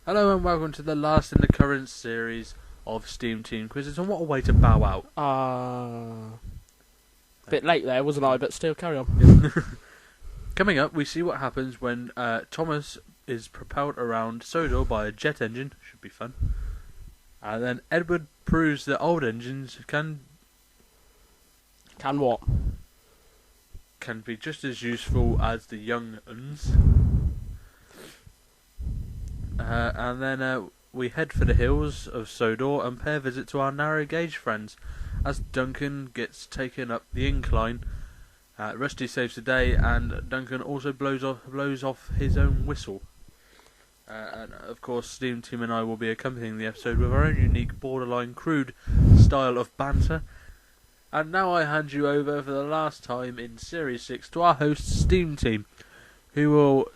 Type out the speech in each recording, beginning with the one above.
Hello and welcome to the last in the current series of SteamTeam quizzes, and what a way to bow out. Bit late there, wasn't I? But still, carry on. Coming up, we see what happens when Thomas is propelled around Sodor by a jet engine. Should be fun. And then Edward proves that old engines can what? Can be just as useful as the young uns. And then we head for the hills of Sodor and pay a visit to our narrow gauge friends as Duncan gets taken up the incline. Rusty saves the day, and Duncan also blows off his own whistle. And of course, SteamTeam and I will be accompanying the episode with our own unique, borderline crude style of banter. And now I hand you over for the last time in Series 6 to our host, SteamTeam, who will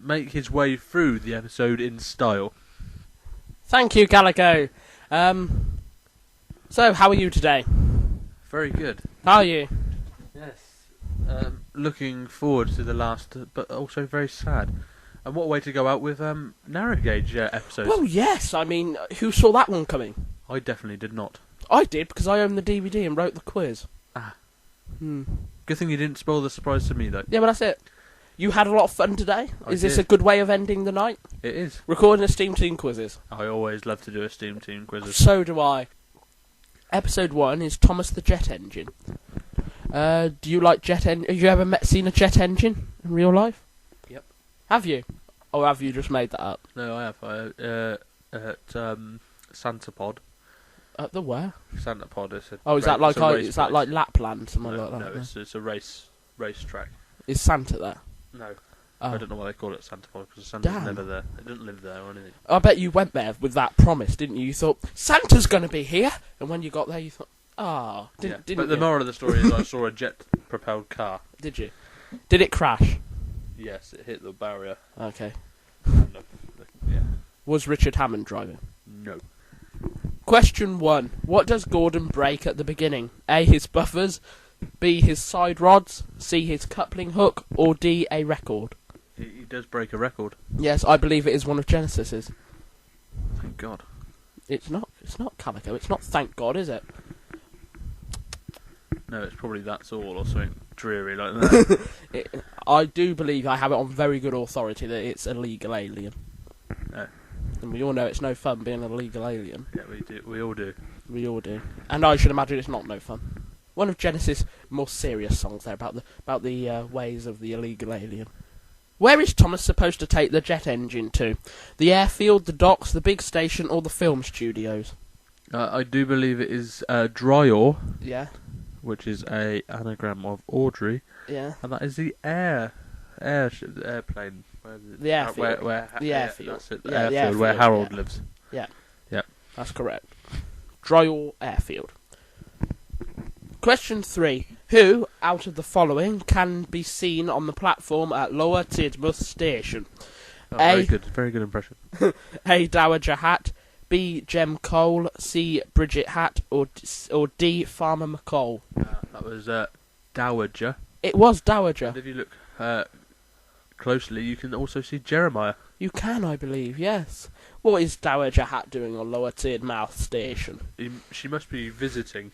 make his way through the episode in style. Thank you, Calico. So, how are you today? Very good. How are you? Yes. Looking forward to the last, but also very sad. And what way to go out with narrow gauge episodes? Well, yes. I mean, who saw that one coming? I definitely did not. I did, because I own the DVD and wrote the quiz. Good thing you didn't spoil the surprise to me, though. Yeah, but that's it. You had a lot of fun today. Is this a good way of ending the night? It is. Recording a SteamTeam quizzes. I always love to do a SteamTeam quizzes. So do I. Episode 1 is Thomas the Jet Engine. Do you like jet engine? Have you ever seen a jet engine in real life? Yep. Have you? Or have you just made that up? No, I have. At Santapod. At the where? Santapod is is that like Lapland, something like that? No, it's a race track. Is Santa there? No. Oh. I don't know why they call it Santapod, because Santa's never there. It doesn't live there or anything. I bet you went there with that promise, didn't you? You thought, Santa's going to be here! And when you got there, you thought, didn't you? But the moral of the story is I saw a jet-propelled car. Did you? Did it crash? Yes, it hit the barrier. Okay. Yeah. Was Richard Hammond driving? No. Question 1. What does Gordon break at the beginning? A, his buffers, B, his side rods, C, his coupling hook, or D, a record? He does break a record. Yes, I believe it is one of Genesis's. Thank God. It's not Calico. It's not Thank God, is it? No, it's probably That's All or something dreary like that. I do believe I have it on very good authority that it's a legal alien. No. And we all know it's no fun being a legal alien. Yeah, we do. We all do. We all do. And I should imagine it's not no fun. One of Genesis' more serious songs there about the ways of the illegal alien. Where is Thomas supposed to take the jet engine to? The airfield, the docks, the big station, or the film studios? I do believe it is Dryor. Yeah. Which is a anagram of Audrey. Yeah. And that is the airplane. The airfield. The airfield. That's it. Yeah, the airfield where Harold yeah. lives. Yeah. Yeah. That's correct. Dryor Airfield. Question 3. Who, out of the following, can be seen on the platform at Lower Tidmouth Station? Oh, very good impression. A. Dowager Hat, B. Jem Cole, C. Bridget Hat, or D. Farmer McCall? That was Dowager. It was Dowager. And if you look closely, you can also see Jeremiah. You can, I believe, yes. What is Dowager Hat doing on Lower Tidmouth Station? She must be visiting.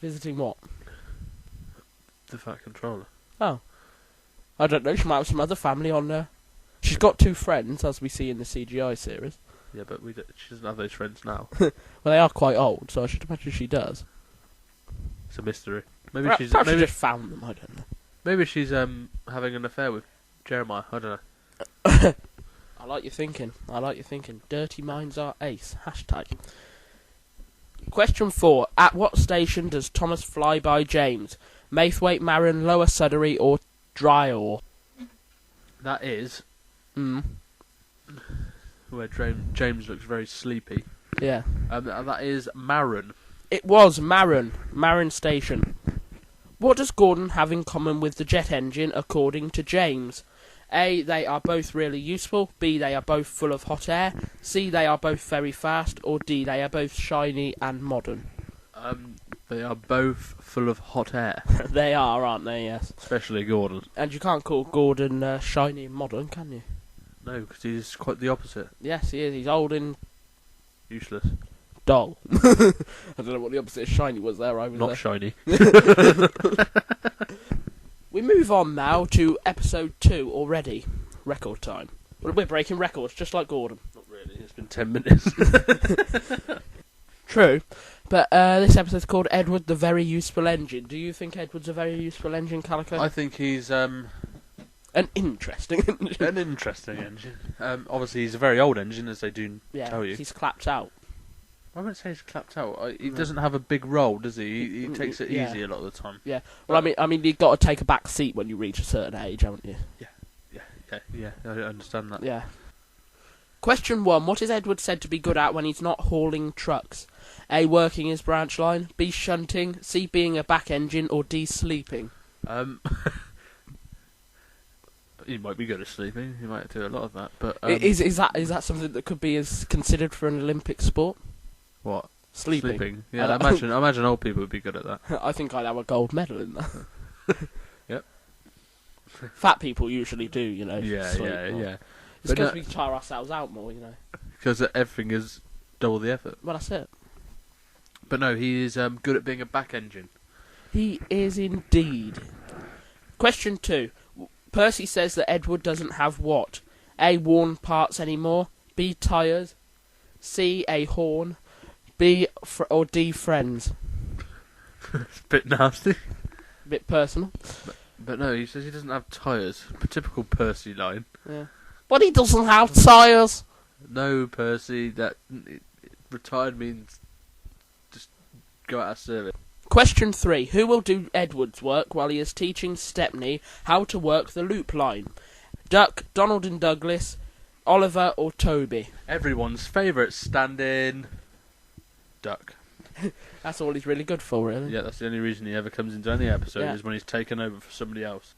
Visiting what? The Fat Controller. Oh. I don't know, she might have some other family on there. She's got 2 friends, as we see in the CGI series. Yeah, but she doesn't have those friends now. Well, they are quite old, so I should imagine she does. It's a mystery. Maybe Perhaps she just found them, I don't know. Maybe she's having an affair with Jeremiah, I don't know. I like your thinking. Dirty minds are ace. Hashtag. Question 4. At what station does Thomas fly by James? Maithwaite, Marin, Lower Sudbury, or Dryor? That is where James looks very sleepy. Yeah. That is Marin. It was Marin Station. What does Gordon have in common with the jet engine according to James? A. They are both really useful. B. They are both full of hot air. C. They are both very fast. Or D. They are both shiny and modern. They are both full of hot air. They are, aren't they? Yes. Especially Gordon. And you can't call Gordon shiny and modern, can you? No, because he's quite the opposite. Yes, he is. He's old and Useless. dull. I don't know what the opposite of shiny was there. I was Not there. shiny. We move on now to episode 2 already. Record time. We're breaking records, just like Gordon. Not really. It's been 10 minutes. True. But this episode's called Edward the Very Useful Engine. Do you think Edward's a very useful engine, Calico? I think he's An interesting engine. an interesting engine. Obviously, he's a very old engine, as they do tell you. He's clapped out. I wouldn't say he's clapped out. He doesn't have a big role, does he? He takes it easy a lot of the time. Yeah. Well, I mean, you've got to take a back seat when you reach a certain age, haven't you? Yeah, I understand that. Yeah. Question 1. What is Edward said to be good at when he's not hauling trucks? A. Working his branch line. B. Shunting. C. Being a back engine. Or D. Sleeping. He might be good at sleeping. He might do a lot of that. But Is that something that could be as considered for an Olympic sport? what? Sleeping. Yeah, I imagine old people would be good at that. I think I'd have a gold medal in that. Yep. Fat people usually do, you know. Yeah. It's because we tire ourselves out more, you know. Because everything is double the effort. Well, that's it. But no, he is good at being a back engine. He is indeed. Question 2. Percy says that Edward doesn't have what? A. Worn parts anymore. B. Tyres. C. A horn. B. Or D. Friends. It's a bit nasty. A bit personal. But no, he says he doesn't have tyres. Typical Percy line. Yeah. But he doesn't have tyres. No, Percy, that retired means just go out of service. Question 3. Who will do Edward's work while he is teaching Stepney how to work the loop line? Duck, Donald and Douglas, Oliver or Toby? Everyone's favourite stand-in, Duck. That's all he's really good for, really. Yeah, that's the only reason he ever comes into any episode is when he's taken over for somebody else.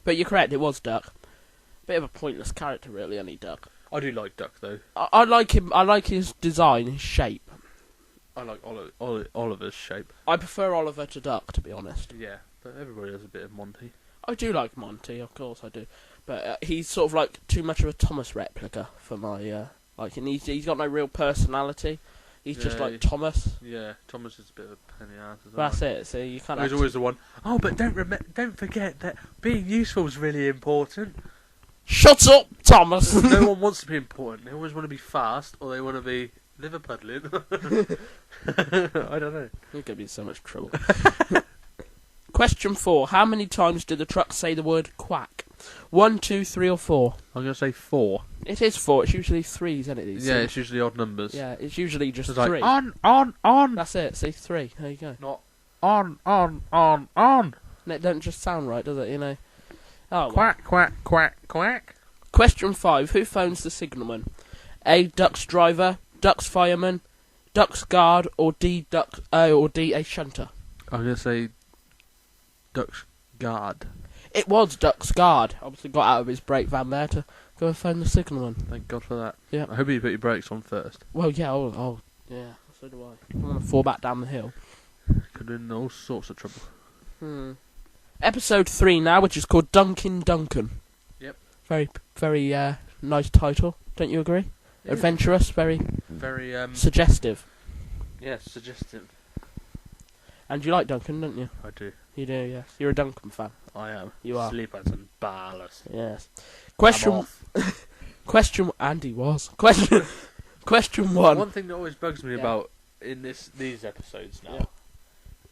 But you're correct, it was Duck. Bit of a pointless character, really, any Duck. I do like Duck, though. I like him. I like his design, his shape. I like Oliver's shape. I prefer Oliver to Duck, to be honest. Yeah, but everybody has a bit of Monty. I do like Monty, of course I do. But he's sort of like too much of a Thomas replica for my liking. He's got no real personality. He's just like Thomas. Yeah, Thomas is a bit of a penny ass as well. That's it. So you can't. He's always the one. Oh, but don't forget that being useful is really important. Shut up, Thomas. No one wants to be important. They always want to be fast, or they want to be liver puddling. I don't know. You're gonna be in so much trouble. Question 4. How many times do the trucks say the word quack? 1, 2, 3 or 4? I'm going to say 4. It is 4. It's usually 3s, isn't it? Yeah, it's usually odd numbers. Yeah, it's usually just It's 3. like, on. That's it. See, 3. There you go. Not on. And it don't just sound right, does it? You know. Oh, Quack, quack. Question 5. Who phones the signalman? A. Duck's driver, Duck's fireman, Duck's guard, or D. A shunter? I'm going to say Duck's guard. It was Duck's guard. Obviously got out of his brake van there to go and phone the signalman. Thank God for that. Yeah. I hope you put your brakes on first. Well, yeah. Oh, yeah. So do I. I'm gonna fall back down the hill. Could have been all sorts of trouble. Episode 3 now, which is called Duncan. Yep. Very, very nice title. Don't you agree? Yeah. Adventurous, very suggestive. Yeah, suggestive. And you like Duncan, don't you? I do. You do, yes. You're a Duncan fan. I am. You are. Sleepers and ballers. Yes. Question. Andy was. Question 1. One thing that always bugs me about in these episodes now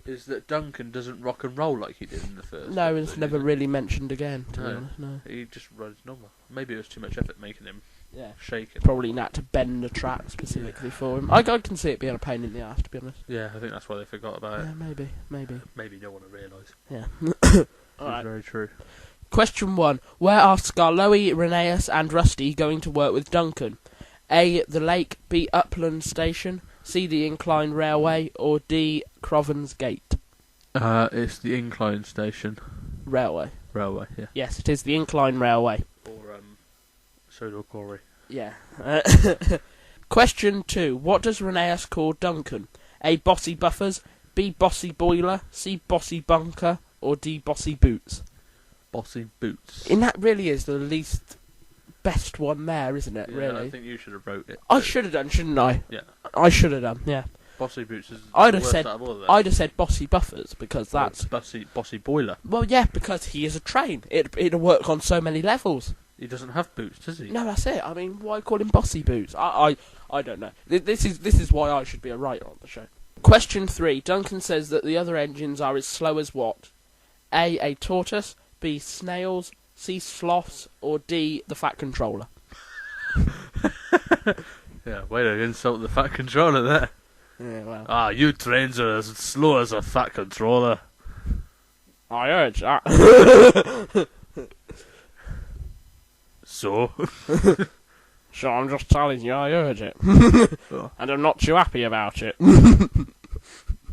is that Duncan doesn't rock and roll like he did in the first. No, it's never really mentioned again, to be No. honest. No. He just runs normal. Maybe it was too much effort making him shaking. Probably not to bend the track specifically for him. I can see it being a pain in the ass, to be honest. Yeah, I think that's why they forgot about it. Yeah, maybe. Maybe no one will realise. Yeah. That's very true. Question 1. Where are Skarloey, Rheneas and Rusty going to work with Duncan? A. The lake. B. Upland Station. C. The Incline Railway. Or D. Crovan's Gate. It's the Incline Station. Railway, yeah. Yes, it is the Incline Railway. Or, Soda Quarry. Yeah. Question 2. What does Rheneas call Duncan? A. Bossy Buffers. B. Bossy Boiler. C. Bossy Bunker. Or D. Bossy Boots. Bossy Boots. And that really is the least best one there, isn't it? Yeah, really. I think you should have wrote it. I should have done, shouldn't I? Yeah. I should have done. Yeah. Bossy Boots is I'd the have worst said. out of all of them. I'd have said Bossy Buffers because that's. Bossy Boiler. Well, yeah, because he is a train. It'll work on so many levels. He doesn't have boots, does he? No, that's it. I mean, why call him Bossy Boots? I don't know. This is why I should be a writer on the show. Question 3. Duncan says that the other engines are as slow as what? A tortoise, B, snails, C, sloths, or D, the fat controller. Yeah, way to insult the fat controller there. Yeah, well. Ah, you trains are as slow as a fat controller. I heard that. So? So I'm just telling you, I heard it. And I'm not too happy about it.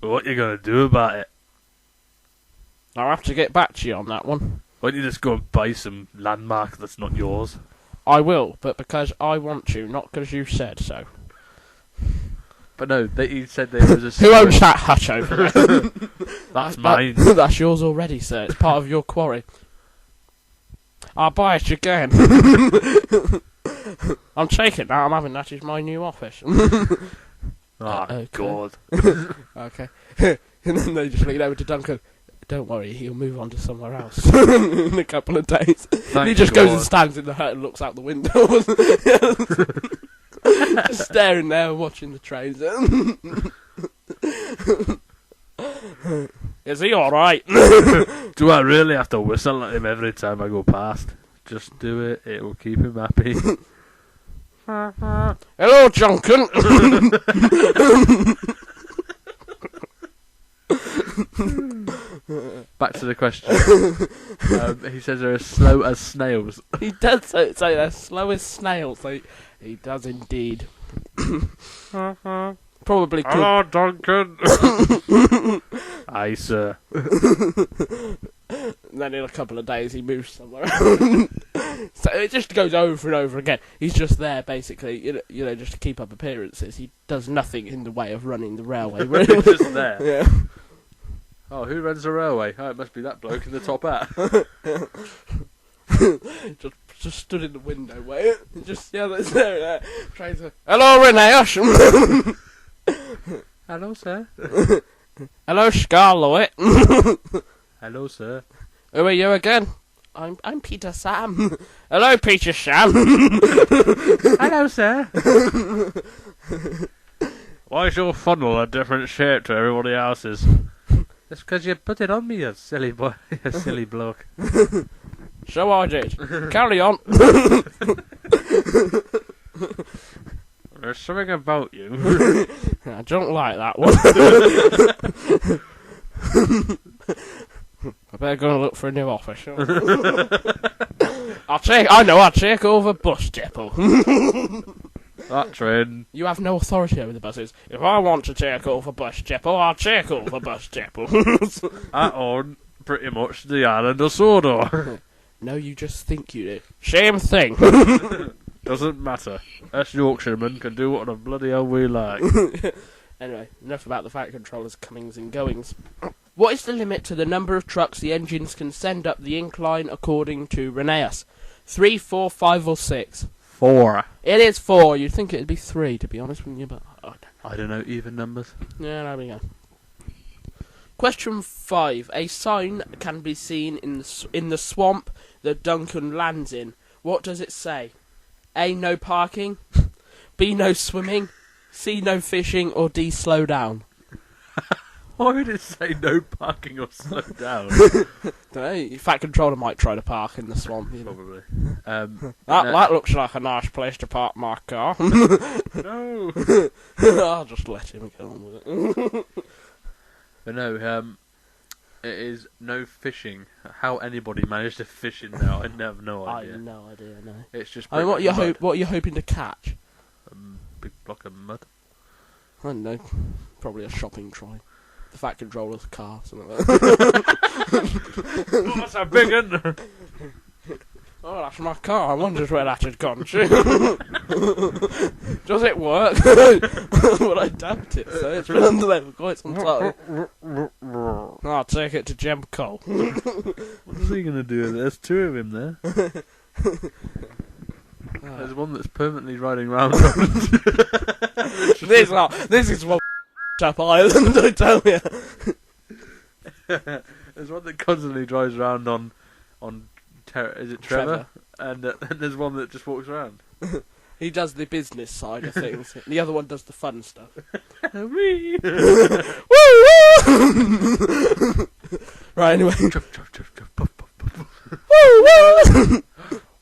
What you gonna do about it? I'll have to get back to you on that one. Why don't you just go and buy some landmark that's not yours? I will, but because I want to, not because you said so. But no, he said there was a... Who owns that hutch over there? That's mine. That's yours already, sir. It's part of your quarry. I'll buy it again. I'm taking that. I'm having that as my new office. Oh, God. Okay. And then they just lean over to Duncan. Don't worry, he'll move on to somewhere else in a couple of days. He just goes and stands in the hut and looks out the window. Just staring there, watching the trains. Is he alright? Do I really have to whistle at him every time I go past? Just do it, it will keep him happy. Hello, Duncan. Back to the question. He says they're as slow as snails. He does say they're slow as snails. He does indeed. Probably could. Hello, Duncan. Aye, sir. Then in a couple of days he moves somewhere. So it just goes over and over again. He's just there basically, you know, just to keep up appearances. He does nothing in the way of running the railway. Really. He's just there. Yeah. Oh, who runs the railway? Oh, it must be that bloke in the top hat. just stood in the window, wait. Just there, trying to. Hello, Rheneas. Hello, sir. Hello, Skarloey. Hello, sir. Who are you again? I'm Peter Sam. Hello, Peter Sam. Hello, sir. Why is your funnel a different shape to everybody else's? That's because you put it on me, you silly boy, you silly bloke. So I did. Carry on. There's something about you. I don't like that one. I better go and look for a new office. I'll take over bus depot. That train. You have no authority over the buses. If I want to take over bus depot, I'll take over bus depot. I own pretty much the island of Sodor. No, you just think you do. Same thing. Doesn't matter. Us Yorkshiremen can do what the bloody hell we like. Anyway, enough about the fat controller's comings and goings. What is the limit to the number of trucks the engines can send up the incline according to Rheneas? 3, 4, 5 or 6? 4. It is 4. You'd think it'd be 3, to be honest with you, but I don't know even numbers. Yeah, there we go. Question 5. A sign can be seen in the swamp that Duncan lands in. What does it say? A, no parking. B, no swimming. C, no fishing. Or D, slow down. Why would it say no parking or slow down? Dunno, fat controller might try to park in the swamp. You know. Probably. That looks like a nice place to park my car. No. I'll just let him get on with it. But no, it is no fishing. How anybody managed to fish in there, I have no idea. I have no idea, no. It's just. I mean, what are you hoping to catch? Big block of mud. I don't know. Probably a shopping trolley. The fat controller's car, something like that. Oh, that's a big one. Oh, that's my car. I wondered where that had gone to. Does it work? Well, I doubt it, so it's been under there for quite some time. I'll take it to Jem Cole. What is he going to do? There's 2 of him there. There's one that's permanently riding round on... This is one up island, I tell you. There's one that constantly drives around on is it Trevor? And there's one that just walks around. He does the business side of things. The other one does the fun stuff. Right, anyway.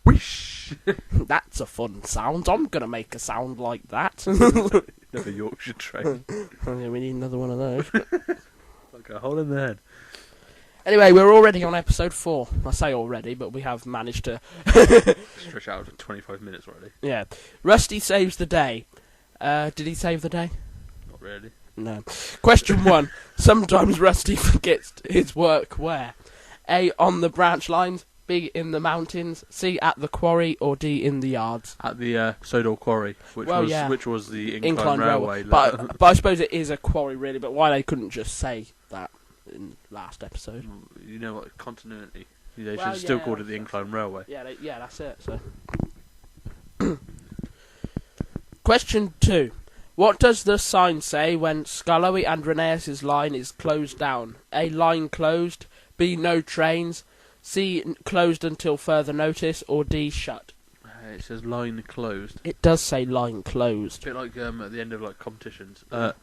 Whish! That's a fun sound. I'm going to make a sound like that. Another Yorkshire train. Oh, yeah, we need another one of those. Like a hole in the head. Anyway, we're already on episode 4. I say already, but we have managed to... Stretch out to 25 minutes already. Yeah. Rusty saves the day. Did he save the day? Not really. No. Question 1. Sometimes Rusty forgets his work where? A. On the branch lines. B. In the mountains. C. At the quarry. Or D. In the yards. At the Sodor Quarry, which was the incline railway. But I suppose it is a quarry, really. But why they couldn't just say that in last episode? You know what? Continuity. They should still call it the incline railway. Yeah, that's it. So. Question 2. What does the sign say when Skarloey and Rheneas' line is closed down? A. Line closed. B. No trains. C. Closed until further notice. Or D. Shut. It says line closed. It does say line closed. A bit like at the end of competitions. The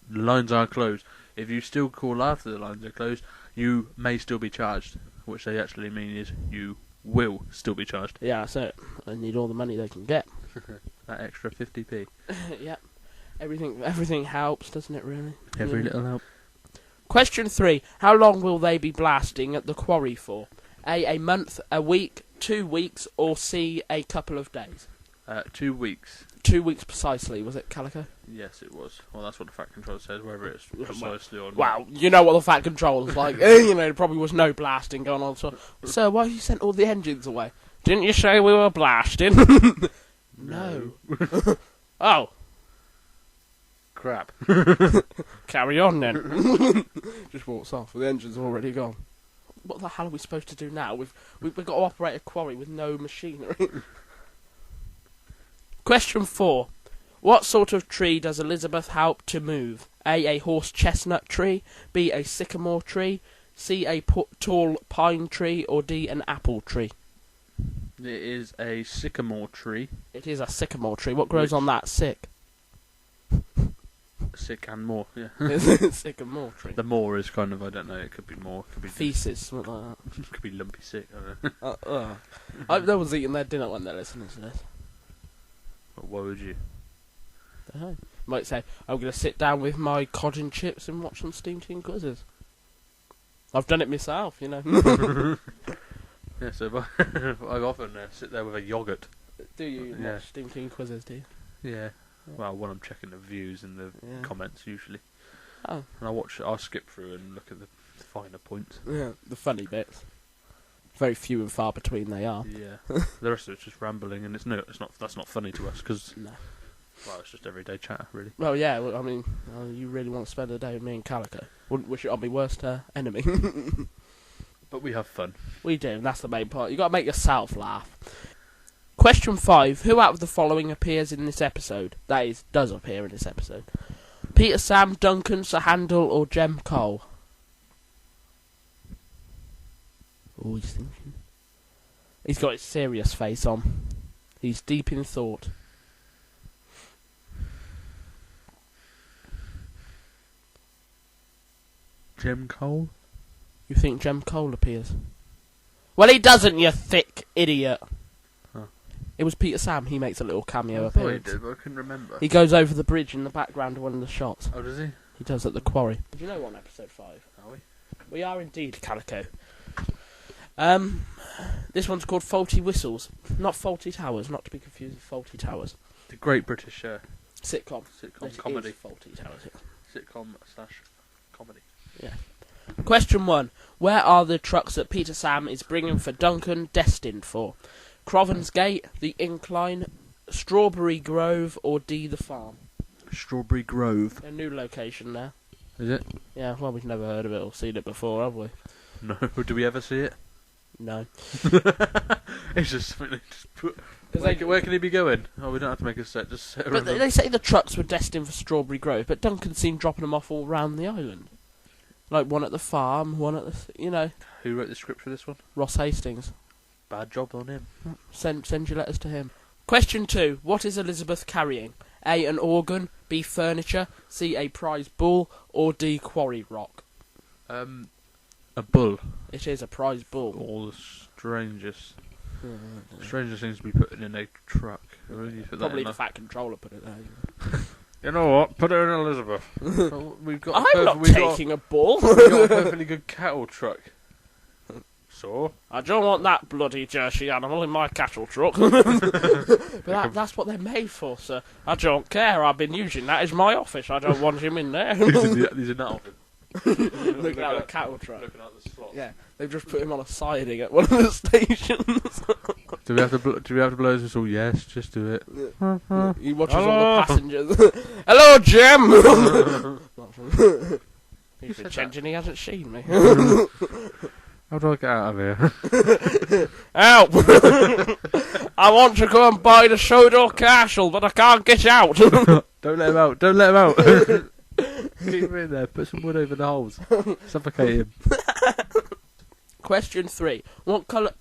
lines are closed. If you still call after the lines are closed, you may still be charged. Which they actually mean is you will still be charged. Yeah, that's it. They need all the money they can get. That extra 50p. Yeah. Everything helps, doesn't it, really? Every little help. Question 3. How long will they be blasting at the quarry for? A month, a week, 2 weeks, or C, a couple of days? 2 weeks. 2 weeks precisely, was it, Calico? Yes, it was. Well, that's what the fact control says, whether it's precisely or not. Wow, you know what the fact control is like. There probably was no blasting going on. So, sir, why have you sent all the engines away? Didn't you say we were blasting? No. Oh. Crap. Carry on then. Just walks off. The engine's already gone. What the hell are we supposed to do now? We've got to operate a quarry with no machinery. Question 4. What sort of tree does Elizabeth help to move? A horse chestnut tree. B, a sycamore tree. C, a tall pine tree. Or D, an apple tree. It is a sycamore tree. It is a sycamore tree. What grows on that? Sick. Sick and more, yeah. Sycamore tree. The more is kind of, I don't know, it could be more. Could be feces, something like that. It could be lumpy sick, I don't know. No one's eating their dinner when they're listening to this. But why would you? I don't know. Might say, I'm going to sit down with my cod and chips and watch some SteamTeam quizzes. I've done it myself, you know. Yeah, so I often sit there with a yoghurt. Do you watch SteamTeam quizzes, do you? Yeah. Well, when I'm checking the views and the comments, usually. Oh. And I'll skip through and look at the finer points. Yeah, the funny bits. Very few and far between they are. Yeah. The rest of it's just rambling, and that's not funny to us, because... No. Well, it's just everyday chatter, really. Well, yeah, I mean, you really want to spend a day with me and Calico. Wouldn't wish it on my worst enemy. But we have fun. We do, and that's the main part. You got to make yourself laugh. Question 5. Who out of the following appears in this episode? That is, does appear in this episode. Peter, Sam, Duncan, Sir Handel, or Jem Cole? Oh, he's thinking. He's got his serious face on. He's deep in thought. Jem Cole? You think Jem Cole appears? Well, he doesn't, you thick idiot. Huh. It was Peter Sam. He makes a little cameo I thought appearance. he did, but I couldn't remember. He goes over the bridge in the background of one of the shots. Oh, does he? He does at the quarry. Do you know we're on episode 5? Are we? We are indeed, Calico. This one's called Faulty Whistles. Not Faulty Towers, not to be confused with Faulty Towers. The Great British Sitcom. comedy. Faulty Towers. Yeah. Sitcom/comedy. Yeah. Question 1. Where are the trucks that Peter Sam is bringing for Duncan destined for? Croven's Gate, the Incline, Strawberry Grove, or D, the farm? Strawberry Grove. A new location there. Is it? Yeah, well, we've never heard of it or seen it before, have we? No. Do we ever see it? No. It's just something they just Where can he be going? Oh, we don't have to make a set. Just sit But around. they say the trucks were destined for Strawberry Grove, but Duncan seen dropping them off all round the island. Like one at the farm, one at the, Who wrote the script for this one? Ross Hastings. Bad job on him. Send your letters to him. Question 2. What is Elizabeth carrying? A. An organ. B. Furniture. C. A prize bull. Or D. Quarry rock. A bull. It is a prize bull. All the strangest things to be put in a truck. Probably the Fat Controller put it there. You know what? Put her in Elizabeth. I'm not taking a bull. We've got a perfectly good cattle truck. So? I don't want that bloody Jersey animal in my cattle truck. But that's what they're made for, sir. I don't care. I've been using that as my office. I don't want him in there. He's in that office. Looking at the cattle truck. Looking at the slot. Yeah, they've just put him on a siding at one of the stations. Do we have to blow his whistle? Yes, just do it. He watches all the passengers. Hello, Jim. He's been changing. He hasn't seen me. How do I get out of here? Help! I want to go and buy the Sodor Castle, but I can't get out. Don't let him out. Don't let him out. Keep him in there. Put some wood over the holes. Suffocate him. Question 3. What colour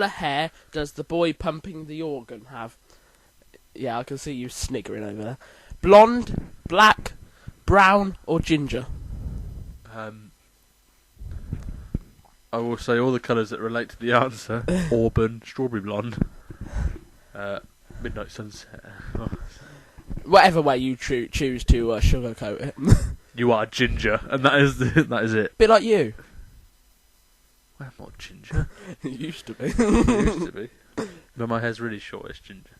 hair does the boy pumping the organ have? Yeah, I can see you sniggering over there. Blonde, black, brown, or ginger? I will say all the colours that relate to the answer. Auburn, strawberry blonde, midnight sunset. Whatever way you choose to sugarcoat it. You are ginger, and that is it. Bit like you. Well, I'm not ginger. You used to be. Used to be. But my hair's really short, it's ginger.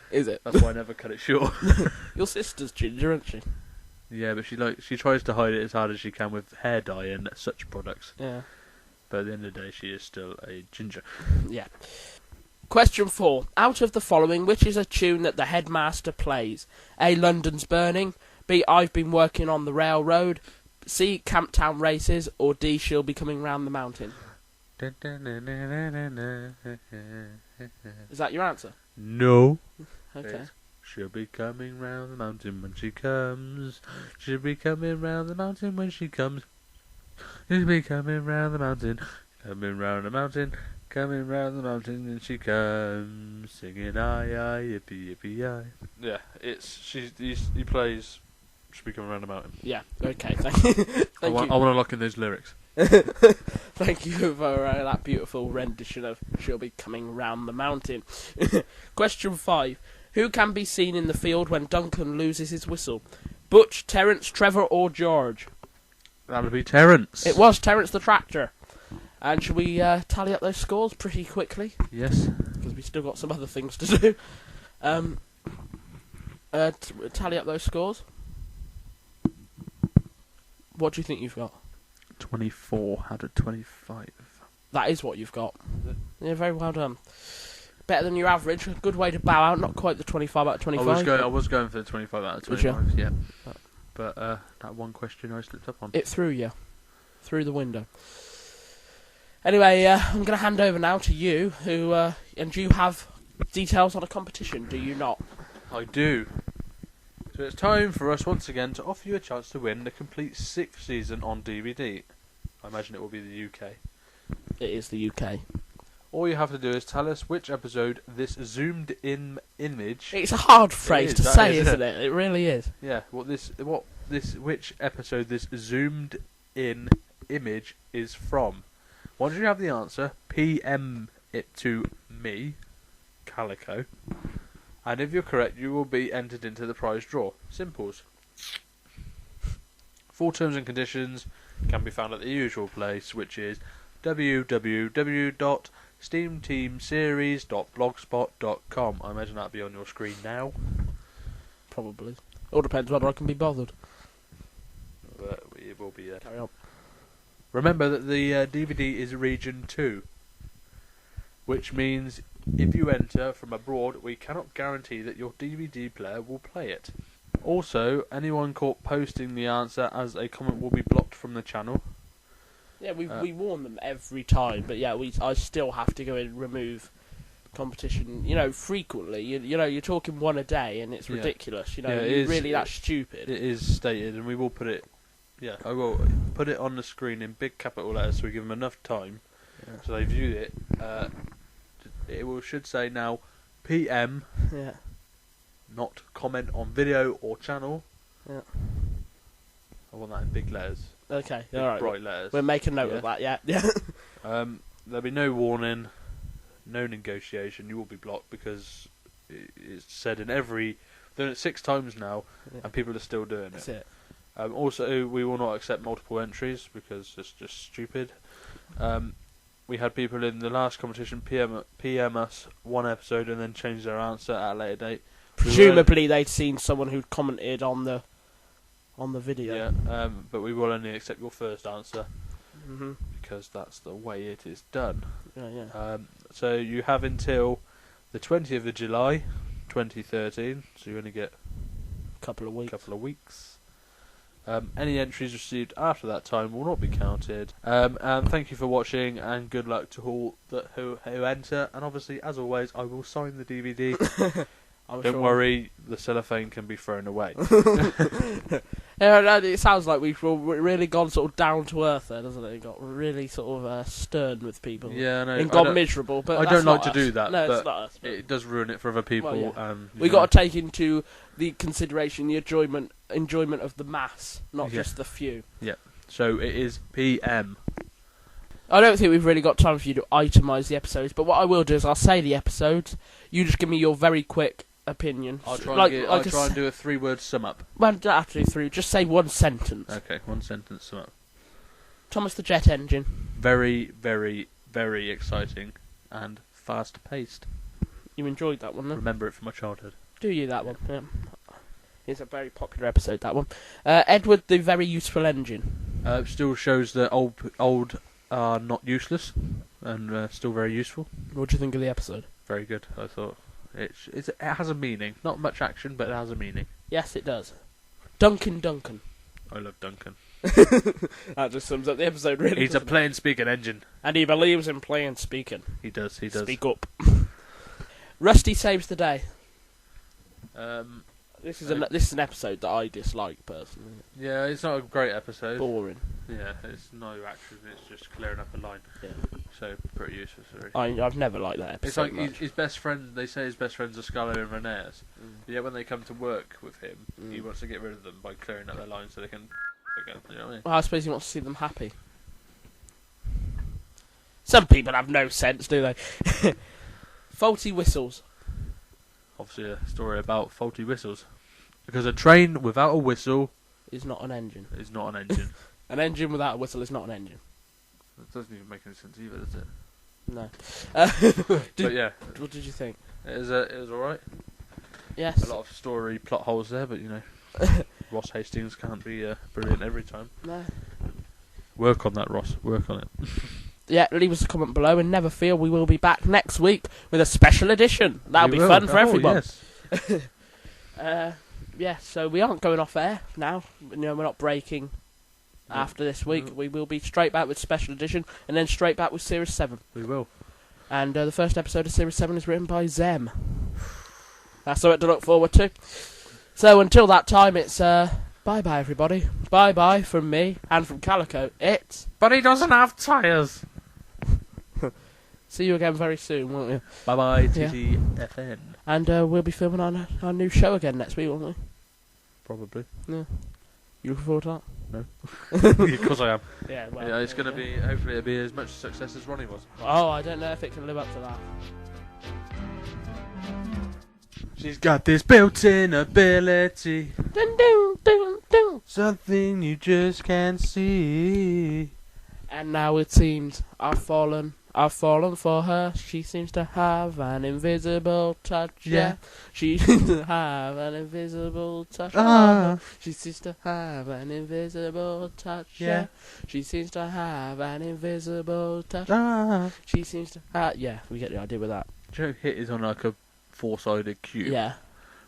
Is it? That's why I never cut it short. Your sister's ginger, isn't she? Yeah, but she tries to hide it as hard as she can with hair dye and such products. Yeah. But at the end of the day, she is still a ginger. Yeah. Question 4. Out of the following, which is a tune that the headmaster plays? A. London's Burning. B. I've Been Working on the Railroad. C. Camptown Races. Or D. She'll Be Coming Round the Mountain. Is that your answer? No. Okay. She'll be coming round the mountain when she comes. She'll be coming round the mountain when she comes. She'll be coming round the mountain, coming round the mountain, coming round the mountain, and she comes singing aye aye yippee yippee aye. Yeah, he plays. She'll be coming round the mountain. Yeah. Okay. Thank you. I want to lock in those lyrics. Thank you for that beautiful rendition of She'll Be Coming Round the Mountain. Question 5. Who can be seen in the field when Duncan loses his whistle? Butch, Terence, Trevor, or George? That would be Terence. It was Terence the Tractor. And should we tally up those scores pretty quickly? Yes. Because we still got some other things to do. Tally up those scores. What do you think you've got? 24 out of 25. That is what you've got. Yeah, very well done. Better than your average. A good way to bow out. Not quite the 25 out of 25. I was going for the 25 out of 25. Yeah. But that one question I slipped up on. It threw you. Through the window. Anyway, I'm going to hand over now to you, who and you have details on a competition, do you not? I do. So it's time for us once again to offer you a chance to win the complete 6th season on DVD. I imagine it will be the UK. It is the UK. All you have to do is tell us which episode this zoomed in image. It's a hard phrase to say, isn't it? It really is. Yeah. Which episode this zoomed in image is from. Once you have the answer, PM it to me, Calico, and if you're correct, you will be entered into the prize draw. Simples. Full terms and conditions can be found at the usual place, which is www.steamteamseries.blogspot.com. I imagine that'll be on your screen now. Probably. All depends whether I can be bothered. But it will be there. Carry on. Remember that the DVD is Region 2, which means if you enter from abroad, we cannot guarantee that your DVD player will play it. Also, anyone caught posting the answer as a comment will be blocked from the channel. Yeah, we warn them every time, but yeah, I still have to go and remove competition, frequently. You're talking one a day, and it's ridiculous. That's stupid. It is stated, and we will put it. Yeah, I will put it on the screen in big capital letters, so we give them enough time, so they view it. Should say now, PM. Yeah. Not comment on video or channel. Yeah. I want that in big letters. Okay. Big, all right. Bright letters. We'll make a note of that. Yeah. Yeah. There'll be no warning, no negotiation. You will be blocked because it's said in every. They've done it 6 times now, and people are still doing it. That's it. Also, we will not accept multiple entries because it's just stupid. We had people in the last competition PM us one episode and then change their answer at a later date. Presumably, they'd seen someone who'd commented on the video. Yeah, but we will only accept your first answer because that's the way it is done. Yeah. So you have until the 20th of July, 2013. So you only get a couple of weeks. Any entries received after that time will not be counted. And thank you for watching, and good luck to all who enter. And obviously, as always, I will sign the DVD. Don't worry, the cellophane can be thrown away. It sounds like we've really gone sort of down to earth there, doesn't it? It got really sort of stern with people. Yeah, no, and gone miserable. But I don't like to do that. No, but it's not us. But it does ruin it for other people. Well, yeah. We got to take into the consideration the enjoyment of the mass, not just the few. Yeah. So it is PM. I don't think we've really got time for you to itemise the episodes, but what I will do is I'll say the episodes. You just give me your very quick opinion. I'll try and do a 3-word sum up. Well, don't have to do 3. Just say one sentence. Okay, 1 sentence sum up. Thomas the Jet Engine. Very, very, very exciting and fast paced. You enjoyed that one, then? Remember it from my childhood. Do you, that one? Yeah. It's a very popular episode, that one. Edward the Very Useful Engine. Still shows that old are not useless and still very useful. What do you think of the episode? Very good, I thought. It has a meaning. Not much action, but it has a meaning. Yes, it does. Duncan. I love Duncan. That just sums up the episode, really. He's a plain speaking engine. And he believes in plain speaking. He does. Speak up. Rusty saves the day. This is an episode that I dislike, personally. Yeah, it's not a great episode. Boring. Yeah, it's no action, it's just clearing up a line. Yeah. So, pretty useless, really. I've never liked that episode. It's like his best friend, they say his best friends are Skarloey and Rheneas. Yeah, when they come to work with him, he wants to get rid of them by clearing up their lines so they can again, you know what I mean? Well, I suppose he wants to see them happy. Some people have no sense, do they? Faulty whistles. Obviously a story about faulty whistles. Because a train without a whistle is not an engine. Is not an engine. An engine without a whistle is not an engine. That doesn't even make any sense either, does it? No. But yeah. What did you think? It was alright. Yes. A lot of story plot holes there, but you know, Ross Hastings can't be brilliant every time. No. Work on that, Ross. Work on it. Yeah, leave us a comment below, and never fear, we will be back next week with a special edition. That'll be fun for everyone. Yes. Yeah, so we aren't going off air now. You know, we're not breaking after this week. We will be straight back with special edition, and then straight back with Series 7. We will. And the first episode of Series 7 is written by Zem. That's something to look forward to. So until that time, it's bye-bye, everybody. Bye-bye from me and from Calico. It's... But he doesn't have tyres! See you again very soon, won't you? Bye-bye, TTFN. And we'll be filming our new show again next week, won't we? Probably. Yeah. You looking forward to that? No. Of course I am. Yeah, well... Yeah, it's going to be... Hopefully it'll be as much success as Ronnie was. Oh, I don't know if it can live up to that. She's got this built-in ability. Dun, dun, dun, dun. Something you just can't see. And now it seems I've fallen for her. She seems to have an invisible touch. Yeah. She seems to have an invisible touch. She seems to have an invisible touch. Yeah. She seems to have an invisible touch. She seems to have... Yeah, we get the idea with that. Joe hit is on like a 4-sided cube. Yeah.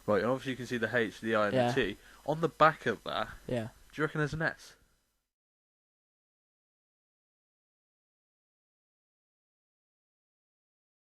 Right, and obviously you can see the H, the I, and the T. On the back of that, yeah. do you reckon there's an S?